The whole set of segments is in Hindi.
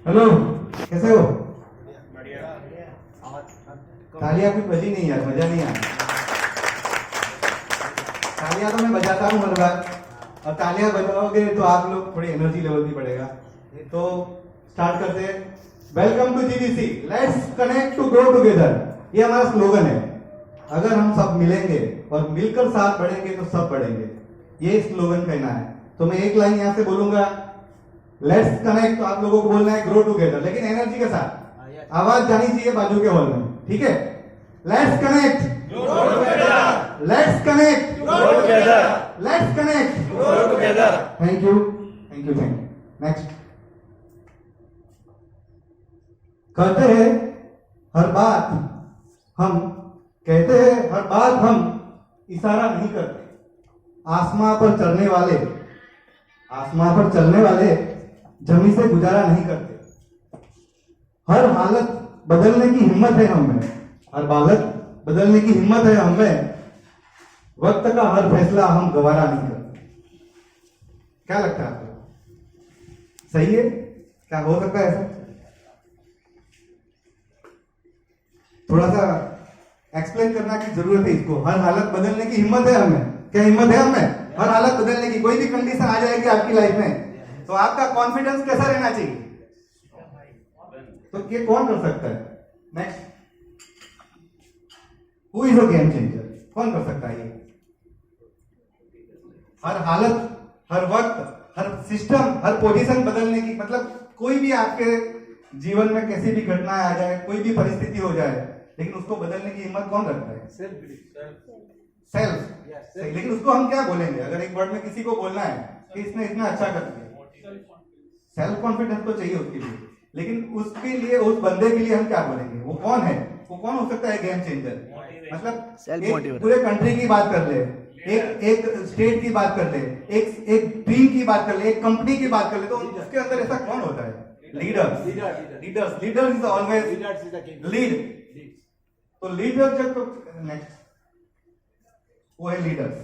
हेलो, कैसे हो? बढ़िया। तालियां कुछ बजी नहीं यार, मजा नहीं आया। तालियां तो मैं बजाता हूँ हर बार, और तालियां बजाओगे तो आप लोग थोड़ी एनर्जी लेवल भी बढ़ेगा। तो स्टार्ट करते हैं। Welcome to GBC, let's connect to grow together. ये हमारा स्लोगन है। अगर हम सब मिलेंगे और मिलकर साथ बढ़ेंगे तो सब बढ़ेंगे, ये स्लोगन कहना है। तो मैं एक लाइन यहाँ से बोलूंगा, लेट्स कनेक्ट, तो आप लोगों को बोलना है ग्रो टुगेदर, लेकिन एनर्जी के साथ। आवाज जानी चाहिए बाजू के हॉल में, ठीक है? Let's connect, let's connect, let's connect, thank you, thank you, thank you. Next. कहते हैं हर बात हम, कहते हैं हर बात हम इशारा नहीं करते। आसमां पर चढ़ने वाले, आसमां पर चलने वाले जमी से गुजारा नहीं करते। हर हालत बदलने की हिम्मत है हमें, हर हालत बदलने की हिम्मत है हमें। वक्त का हर फैसला हम गवारा नहीं करते। क्या लगता है आपको? सही है? क्या हो सकता है ऐसा? थोड़ा सा एक्सप्लेन करना की जरूरत है इसको। हर हालत बदलने की हिम्मत है हमें। क्या हिम्मत है हमें? हर हालत बदलने की। कोई भी कंडीशन आ जाएगी आपकी लाइफ में, तो आपका कॉन्फिडेंस कैसा रहना चाहिए? तो ये कौन कर सकता है? Next. Who is a game changer? कौन कर सकता है ये? हर हालत, हर वक्त, हर सिस्टम, हर पोजीशन बदलने की, मतलब कोई भी आपके जीवन में कैसी भी घटनाएं आ जाए, कोई भी परिस्थिति हो जाए, लेकिन उसको बदलने की हिम्मत कौन रखता है? सेल्फ। लेकिन उसको हम क्या बोलेंगे? अगर एक वर्ड में किसी को बोलना है कि इसने इतना अच्छा कर दिया, सेल्फ कॉन्फिडेंस तो चाहिए उसके लिए, लेकिन उसके लिए, उस बंदे के लिए हम क्या बोलेंगे? वो कौन है? वो कौन हो सकता है गेम चेंजर? मतलब एक पूरे कंट्री की बात कर ले, एक स्टेट की बात कर ले, एक टीम की बात कर ले, एक कंपनी की बात कर ले, तो उसके अंदर ऐसा कौन होता है? Leaders is always lead. तो लीडर जब, नेक्स्ट, वो है लीडर्स।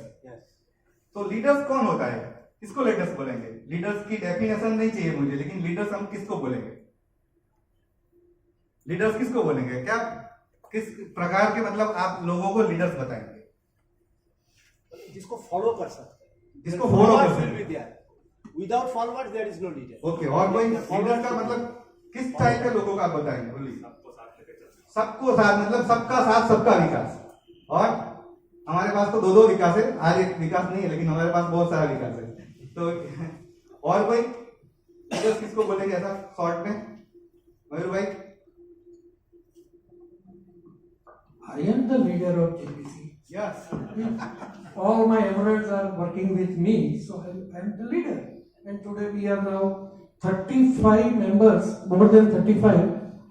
तो लीडर्स कौन होता है? किसको लीडर्स बोलेंगे? लीडर्स की डेफिनेशन नहीं चाहिए मुझे, लेकिन लीडर्स हम किसको बोलेंगे? लीडर्स किसको बोलेंगे? क्या, किस प्रकार के, मतलब आप लोगों को लीडर्स बताएंगे? जिसको फॉलो कर सकते हैं, जिसको फॉलो कर सकते हैं। Without followers there is no leader. Okay, और कोई लीडर का मतलब किस टाइप के लोगों का आप बताएंगे? बोलिए। सबको साथ, मतलब सबका साथ सबका विकास। और हमारे पास तो दो विकास है, आज एक विकास नहीं है, लेकिन हमारे पास बहुत सारा विकास है। तो और कोई लीडर्स किसको बोलेंगे ऐसा शॉर्ट में? मयूर भाई। I am the leader of JPC. Yes. All my emeralds are working with me, so I am the leader. And today we are now 35 members, more than 35.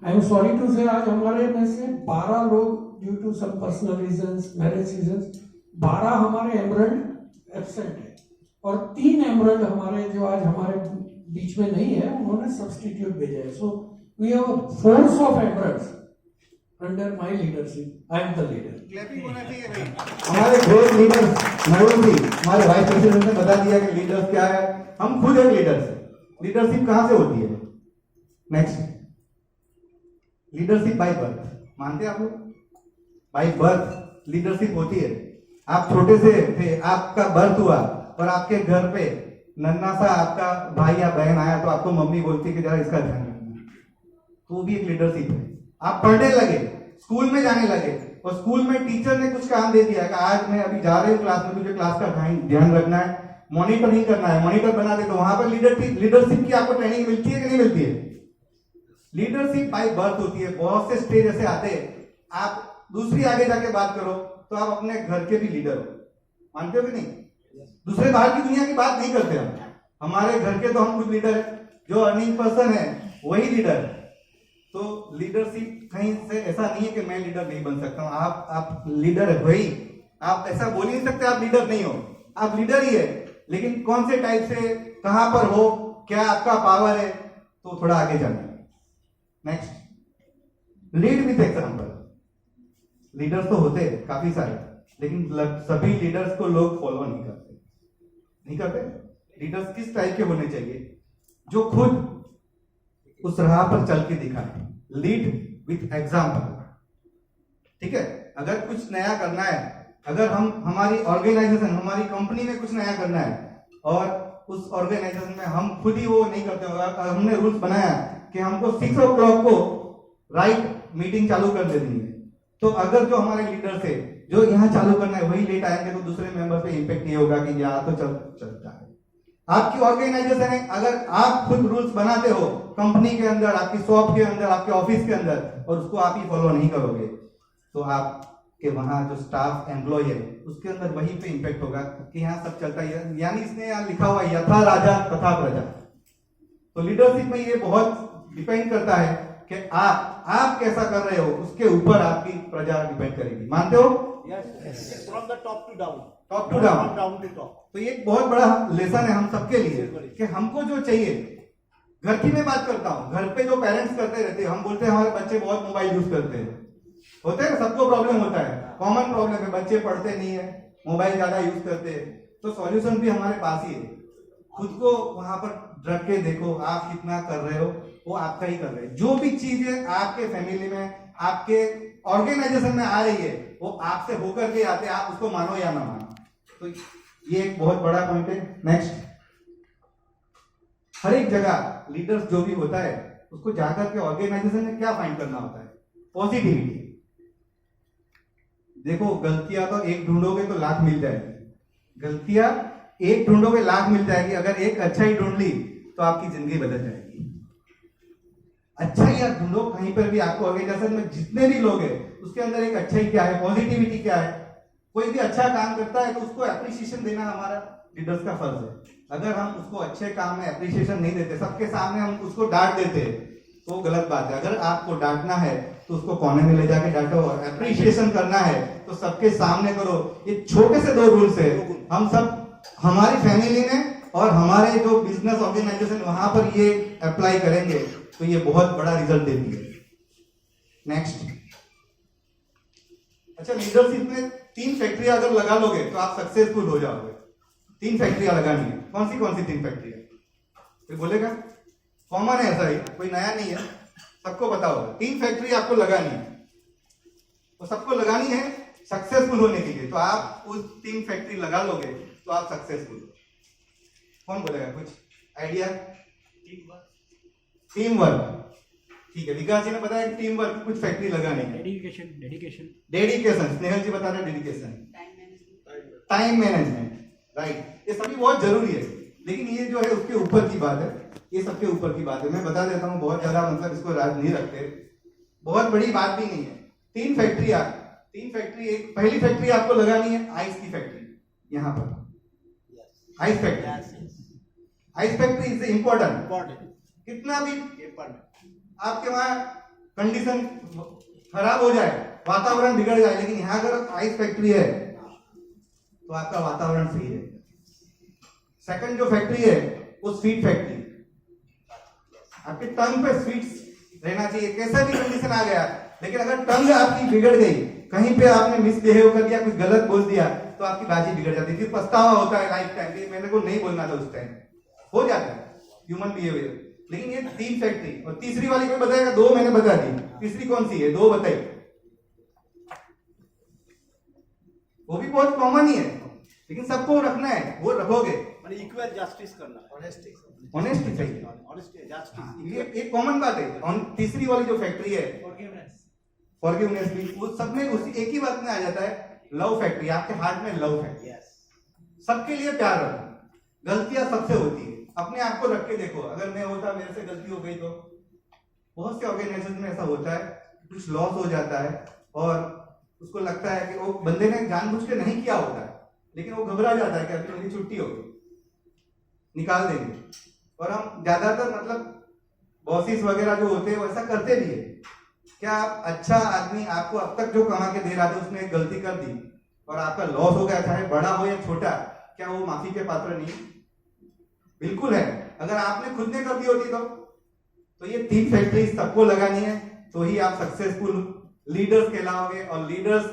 I am sorry to say, आज हमारे में से 12 लोग due to some personal reasons, marriage reasons, 12 हमारे एमरल्ड एब्सेंट है, और 3 एमरल्ड हमारे जो आज हमारे बीच में नहीं है, उन्होंने सब्सटीट्यूट भेजा है। So we have a force of emeralds under my leadership. I am the leader. Clapping होना चाहिए भाई। हमारे ग्रेट लीडर्स मयूर जी, हमारे वाइस प्रेसिडेंट ने बता दिया कि लीडर्स क्या है। हम खुद एक लीडर्स है। लीडरशिप कहां से होती है? नेक्स्ट। लीडरशिप बाय बर्थ, मानते हैं आप लोग? बाय बर्थ लीडरशिप होती है। आप छोटे से थे, आपका बर्थ हुआ, और आपके घर पे नन्ना सा आपका भाई या बहन आया, तो आपको मम्मी बोलती है कि जरा इसका ध्यान रखना, तो वो भी एक लीडरशिप है। आप पढ़ने लगे, स्कूल में जाने लगे, और स्कूल में टीचर ने कुछ काम दे दिया कि आज मैं अभी जा रही हूँ क्लास में, तुझे क्लास का ध्यान रखना है, मॉनिटरिंग करना है, मॉनिटर बना दे, तो वहां पर लीडरशिप की आपको ट्रेनिंग मिलती है कि नहीं मिलती है? लीडरशिप बाय बर्थ होती है। बहुत से स्टेज ऐसे आते हैं, आप दूसरी आगे जाके बात करो तो आप अपने घर के भी लीडर हो, मानते हो कि नहीं? दूसरे बाहर की दुनिया की बात नहीं करते हम, हमारे घर के तो हम खुद लीडर है। जो अर्निंग पर्सन है वही लीडर है। तो लीडरशिप कहीं से ऐसा नहीं है कि मैं लीडर नहीं बन सकता हूं। आप लीडर है भाई, आप ऐसा बोल ही नहीं सकते आप लीडर नहीं हो। आप लीडर ही है, लेकिन कौन से टाइप से, कहां पर हो, क्या आपका पावर है, तो थोड़ा आगे जाना। Next. Lead with example. Leaders तो होते हैं काफी सारे, लेकिन सभी लीडर्स को लोग फॉलो नहीं करते। लीडर्स किस टाइप के होने चाहिए? जो खुद उस राह पर चल के दिखाए, लीड विथ एग्जाम्पल। ठीक है, अगर कुछ नया करना है, अगर हम हमारी ऑर्गेनाइजेशन, हमारी कंपनी में कुछ नया करना है और उस ऑर्गेनाइजेशन में हम खुद ही वो नहीं करते, अगर हमने रूल्स बनाया कि हमको 6 o'clock को राइट मीटिंग चालू कर देनी है, तो अगर जो हमारे लीडर थे जो यहाँ चालू करना है वही लेट आएंगे तो दूसरे मेंबर पे इम्पेक्ट ये होगा कि यहाँ तो चलता है। आपकी ऑर्गेनाइजेशन है, अगर आप खुद रूल्स बनाते हो कंपनी के अंदर, आपकी शॉप के अंदर, आपके ऑफिस के अंदर, और उसको आप ही फॉलो नहीं करोगे, तो आपके वहां जो स्टाफ एम्प्लॉय है उसके अंदर वही पे इम्पेक्ट होगा कि यहाँ सब चलता है, यानी इसने यहाँ लिखा हुआ यथा राजा तथा प्रजा। तो लीडरशिप में ये बहुत डिपेंड करता है कि आप कैसा कर रहे हो, उसके ऊपर आपकी प्रजा डिपेंड करेगी। मानते हो? Yes, from the top to down. Top to down. From down to top. तो ये एक बहुत बड़ा लेसन है हम सबके लिए कि हमको जो चाहिए, घर की मैं बात करता हूँ, घर पे जो पेरेंट्स करते रहते हैं, हम बोलते हैं हमारे बच्चे बहुत मोबाइल यूज करते हैं, होते हैं, सबको प्रॉब्लम होता है, कॉमन प्रॉब्लम है, बच्चे पढ़ते नहीं है, मोबाइल ज्यादा यूज करते हैं। तो सॉल्यूशन भी हमारे पास ही है, खुद को वहां पर रख के देखो आप कितना कर रहे हो, वो आपका ही कर रहे हैं। जो भी चीज है आपके फैमिली में, आपके ऑर्गेनाइजेशन में आ रही है, वो आपसे होकर के आते हैं, आप उसको मानो या ना मानो। तो ये एक बहुत बड़ा पॉइंट है। नेक्स्ट, हर एक जगह लीडर्स जो भी होता है उसको जाकर के ऑर्गेनाइजेशन में क्या फाइंड करना होता है? पॉजिटिविटी। देखो, गलतियां तो एक ढूंढोगे तो लाख मिल जाएगी, गलतियां एक ढूंढोगे लाख मिल जाएगी, अगर एक अच्छाई ढूंढ ली तो आपकी जिंदगी बदल जाएगी। अच्छाई आप ढूंढो कहीं पर भी, आपको ऑर्गेनाइजेशन में जितने भी लोग हैं उसके अंदर एक अच्छाई क्या है, पॉजिटिविटी क्या है। कोई भी अच्छा काम करता है तो उसको अप्रिसिएशन देना हमारा लीडर्स का फर्ज है। अगर हम उसको अच्छे काम में अप्रिसिएशन नहीं देते, सबके सामने हम उसको डांट देते, तो गलत बात है। अगर आपको डांटना है तो उसको कोने में ले जाके डांटो, और अप्रिसिएशन करना है तो सबके सामने करो। ये छोटे से 2 रूल्स है, हम सब हमारी फैमिली में और हमारे जो बिजनेस ऑर्गेनाइजेशन वहां पर ये अप्लाई करेंगे तो ये बहुत बड़ा रिजल्ट देती है। नेक्स्ट, अच्छा, लीडरशिप में 3 फैक्ट्रियां अगर लगा लोगे तो आप सक्सेसफुल हो जाओगे। 3 फैक्ट्रियां लगानी है। कौन सी 3 फैक्ट्रियां? कोई बोलेगा? कॉमन है, ऐसा ही, कोई नया नहीं है, सबको पता होगा। 3 फैक्ट्री आपको लगानी है, तो सबको लगानी है सक्सेसफुल होने के लिए। तो आप उस 3 फैक्ट्री लगा लोगे तो आप सक्सेसफुल हो। कौन बोलेगा? कुछ आइडिया? Team work. ठीक है, विकास जी ने बताया कि टीम वर्क कुछ फैक्ट्री लगानी है। डेडिकेशन स्नेहल जी बता रहे, डेडिकेशन, टाइम मैनेजमेंट, राइट। ये सभी बहुत जरूरी है, लेकिन ये जो है उसके ऊपर की बात है, ये सबके ऊपर की बात है। मैं बता देता हूँ, बहुत ज्यादा मतलब इसको राज नहीं रखते, बहुत बड़ी बात भी नहीं है। 3 फैक्ट्री, एक पहली फैक्ट्री आपको लगानी है आइस की फैक्ट्री। यहाँ पर ice factory, ice factory is important. कितना भी आपके वहां कंडीशन खराब हो जाए, वातावरण बिगड़ जाए, लेकिन यहाँ अगर आइस फैक्ट्री है तो आपका वातावरण सही है। सेकंड जो फैक्ट्री है वो स्वीट फैक्ट्री, आपके टंग पे स्वीट्स रहना चाहिए, कैसा भी कंडीशन आ गया, लेकिन अगर टंग आपकी बिगड़ गई, कहीं पे आपने मिसबिहेव कर दिया, कुछ गलत बोल दिया, तो आपकी बाजी बिगड़ जाती है, फिर पछतावा होता है लाइफ टाइम कि मेरे को नहीं बोलना था उस टाइम, हो जाता है ह्यूमन बिहेवियर। लेकिन ये 3 फैक्ट्री, और तीसरी वाली कोई बताएगा? 2 मैंने बता दी, तीसरी कौन सी है? 2 बताइए। वो भी बहुत कॉमन ही है, लेकिन सबको रखना है, वो रखोगे। इक्वल जस्टिस करना, ऑनेस्टी सही, ऑनेस्टी जस्टिस, ये एक कॉमन बात है। और तीसरी वाली जो फैक्ट्री है फॉरगिवनेस भी, वो सब में उसी एक ही बात में आ जाता है, लव फैक्ट्री। आपके हार्ट में लव है, सबके लिए प्यार रखो। गलतियां सबसे होती है, अपने आप को रख के देखो, अगर मैं होता, मेरे से गलती हो गई तो। बहुत से ऑर्गेनाइजेशन में ऐसा होता है, कुछ लॉस हो जाता है और उसको लगता है कि वो बंदे ने जानबूझ के नहीं किया होता है, लेकिन वो घबरा जाता है कि अभी मेरी छुट्टी होगी, निकाल देंगे। और हम ज्यादातर मतलब बॉसेस वगैरह जो होते हैं वो ऐसा करते भी है। क्या आप अच्छा आदमी, आपको अब तक जो कमा के दे रहा था उसने एक गलती कर दी और आपका लॉस हो गया, चाहे बड़ा हो या छोटा, क्या वो माफी के पात्र नहीं? बिल्कुल है। अगर आपने खुद ने कर दी होती तो ये 3 फैक्ट्री सबको लगानी है, तो ही आप सक्सेसफुल लीडर्स कहलाओगे। और लीडर्स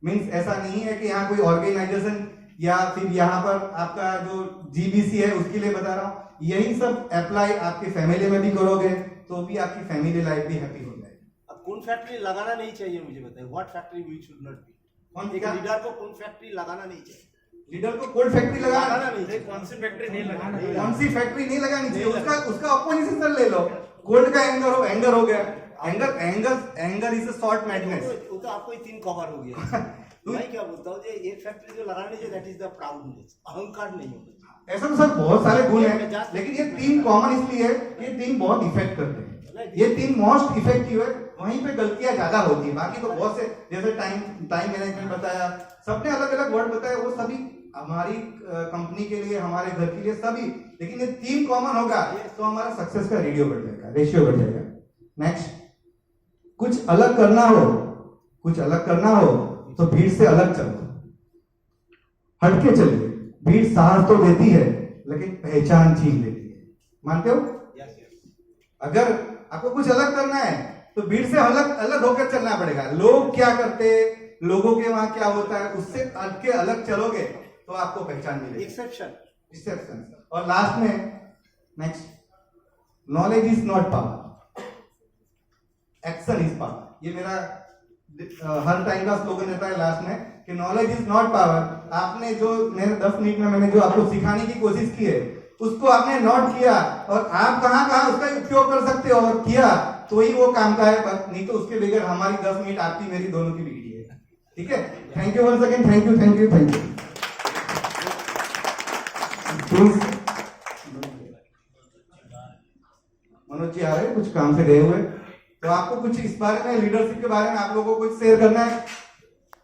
मींस ऐसा नहीं है कि यहाँ कोई ऑर्गेनाइजेशन या फिर यहाँ पर आपका जो जीबीसी है उसके लिए बता रहा हूँ। यही सब अप्लाई आपकी फैमिली में भी करोगे तो भी आपकी फैमिली लाइफ भी हैप्पी हो जाएगी। अब कौन फैक्ट्री लगाना नहीं चाहिए मुझे बताइए, what factory we should not be. एक लीडर को कौन फैक्ट्री लगाना नहीं चाहिए, लीडर को कोल्ड फैक्ट्री लगाना नहीं चाहिए, कौन सी फैक्ट्री नहीं लगाना, कौन सी फैक्ट्री नहीं लगानी चाहिए, उसका ऑपोजिशन सर ले लो। कोल्ड का एंगर हो गया, anger is a short madness. वो तो आपको ही 3 कवर हो गया। मैं क्या बोलता हूँ, एक फैक्ट्री जो लगानी चाहिए दैट इज द प्राउडनेस, अहंकार नहीं होना। ऐसा तो सर बहुत सारे गुण हैं, लेकिन ये 3 कॉमन इसलिए ये 3 बहुत इफेक्ट करते हैं, ये 3 मोस्ट इफेक्टिव है, वहीं पे गलतियां ज्यादा होती है। बाकी तो बहुत से जैसे टाइम मैनेजमेंट बताया, सबने अलग अलग वर्ड बताया, वो सभी हमारी कंपनी के लिए, हमारे घर के लिए सभी, लेकिन ये 3 कॉमन होगा तो हमारा सक्सेस का रेशियो बढ़ जाएगा। नेक्स्ट, कुछ अलग करना हो तो भीड़ से अलग चलो, हटके चलिए। भीड़ साहस तो देती है लेकिन पहचान छीन लेती है, मानते हो? अगर आपको कुछ अलग करना है तो भीड़ से अलग होकर चलना पड़ेगा। लोग क्या करते, लोगों के वहां क्या होता है, उससे हटके अलग चलोगे तो आपको पहचान मिलेगी। एक्सेप्शन। और लास्ट में next, knowledge is not power, action is power. ये मेरा हर टाइम का स्लोगन रहता है लास्ट में कि नॉलेज इज नॉट पावर। आपने जो मेरे 10 मिनट में मैंने जो आपको सिखाने की कोशिश की है उसको आपने नोट किया और आप कहां उसका उपयोग कर सकते हो और किया तो ही वो काम का है, नहीं तो उसके बगैर हमारी 10 मिनट आपकी मेरी दोनों की बिगड़ी है। ठीक है, thank you once again, thank you. Manoj ji आ रहे हैं कुछ काम से गए हुए, तो आपको कुछ इस बारे में, लीडरशिप के बारे में आप लोगों को कुछ शेयर करना है?